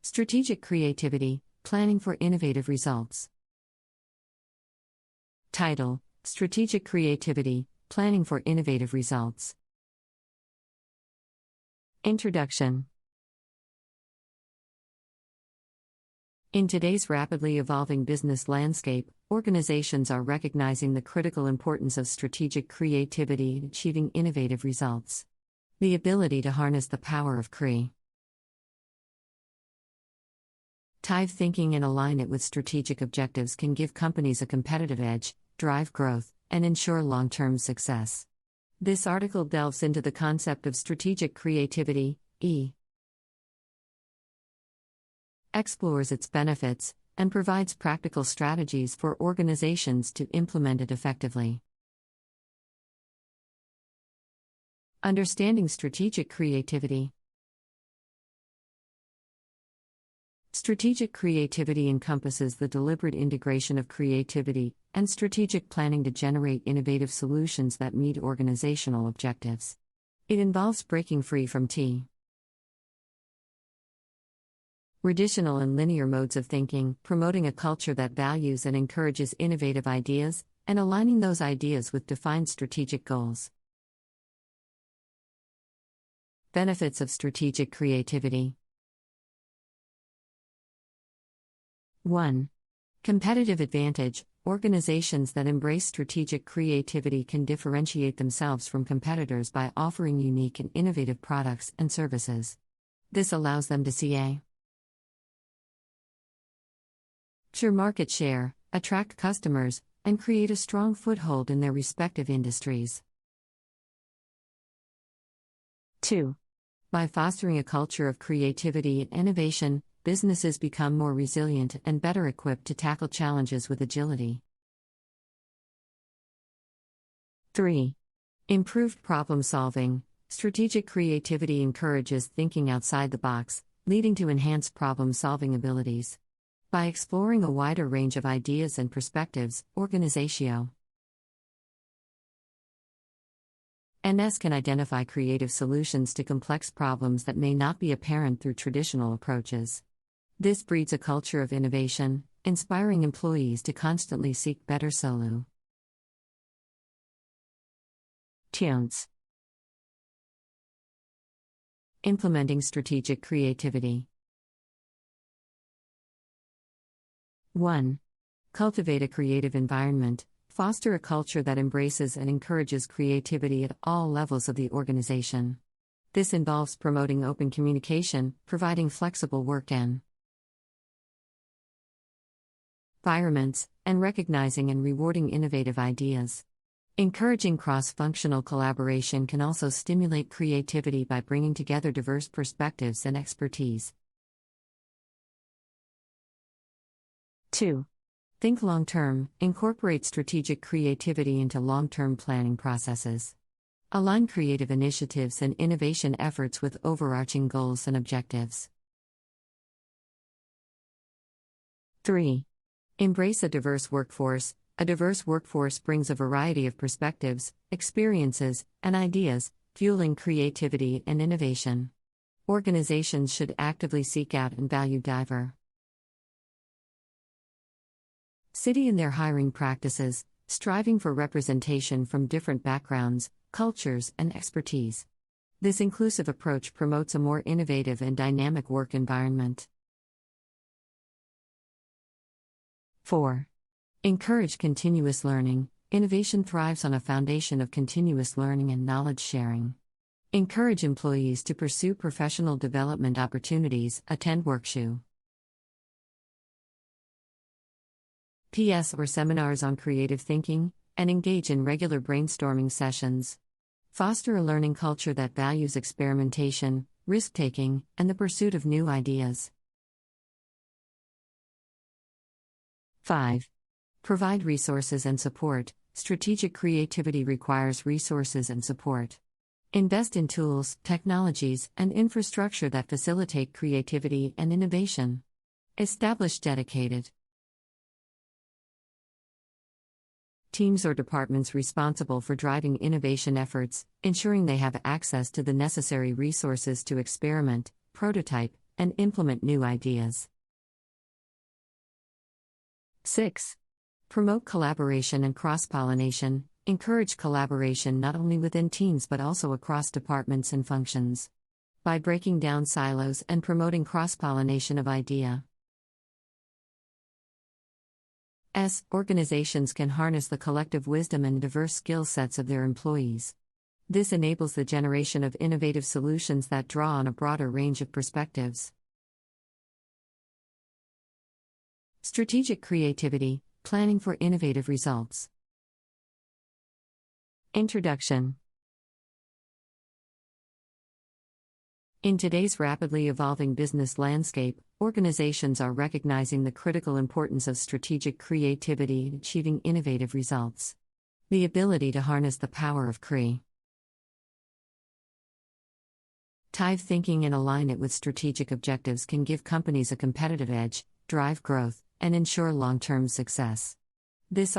Strategic creativity, planning for innovative results. Title: Strategic creativity, planning for innovative results. Introduction. In today's rapidly evolving business landscape, organizations are recognizing the critical importance of strategic creativity in achieving innovative results. The ability to harness the power of creative thinking and align it with strategic objectives can give companies a competitive edge, drive growth, and ensure long-term success. This article delves into the concept of strategic creativity, explores its benefits, and provides practical strategies for organizations to implement it effectively. Understanding strategic creativity. Strategic creativity encompasses the deliberate integration of creativity and strategic planning to generate innovative solutions that meet organizational objectives. It involves breaking free from traditional and linear modes of thinking, promoting a culture that values and encourages innovative ideas, and aligning those ideas with defined strategic goals. Benefits of strategic creativity. 1. Competitive advantage. Organizations that embrace strategic creativity can differentiate themselves from competitors by offering unique and innovative products and services. This allows them to capture market share, attract customers, and create a strong foothold in their respective industries. 2. By fostering a culture of creativity and innovation, businesses become more resilient and better equipped to tackle challenges with agility. 3. Improved problem solving. Strategic creativity encourages thinking outside the box, leading to enhanced problem solving abilities. By exploring a wider range of ideas and perspectives, organizations can identify creative solutions to complex problems that may not be apparent through traditional approaches. This breeds a culture of innovation, inspiring employees to constantly seek better solutions. Implementing strategic creativity. 1. Cultivate a creative environment. Foster a culture that embraces and encourages creativity at all levels of the organization. This involves promoting open communication, providing flexible work environments, and recognizing and rewarding innovative ideas. Encouraging cross-functional collaboration can also stimulate creativity by bringing together diverse perspectives and expertise. 2. Think long-term. Incorporate strategic creativity into long-term planning processes. Align creative initiatives and innovation efforts with overarching goals and objectives. 3. Embrace a diverse workforce. A diverse workforce brings a variety of perspectives, experiences, and ideas, fueling creativity and innovation. Organizations should actively seek out and value diversity in their hiring practices, striving for representation from different backgrounds, cultures, and expertise. This inclusive approach promotes a more innovative and dynamic work environment. 4. Encourage continuous learning. Innovation thrives on a foundation of continuous learning and knowledge sharing. Encourage employees to pursue professional development opportunities, attend workshops or seminars on creative thinking, and engage in regular brainstorming sessions. Foster a learning culture that values experimentation, risk-taking, and the pursuit of new ideas. 5. Provide resources and support. Strategic creativity requires resources and support. Invest in tools, technologies, and infrastructure that facilitate creativity and innovation. Establish dedicated teams or departments responsible for driving innovation efforts, ensuring they have access to the necessary resources to experiment, prototype, and implement new ideas. 6. Promote collaboration and cross-pollination. Encourage collaboration not only within teams but also across departments and functions. By breaking down silos and promoting cross-pollination of ideas, organizations can harness the collective wisdom and diverse skill sets of their employees. This enables the generation of innovative solutions that draw on a broader range of perspectives. Strategic creativity, planning for innovative results. Introduction. In today's rapidly evolving business landscape, organizations are recognizing the critical importance of strategic creativity in achieving innovative results. The ability to harness the power of creative thinking and align it with strategic objectives can give companies a competitive edge, drive growth, and ensure long-term success. This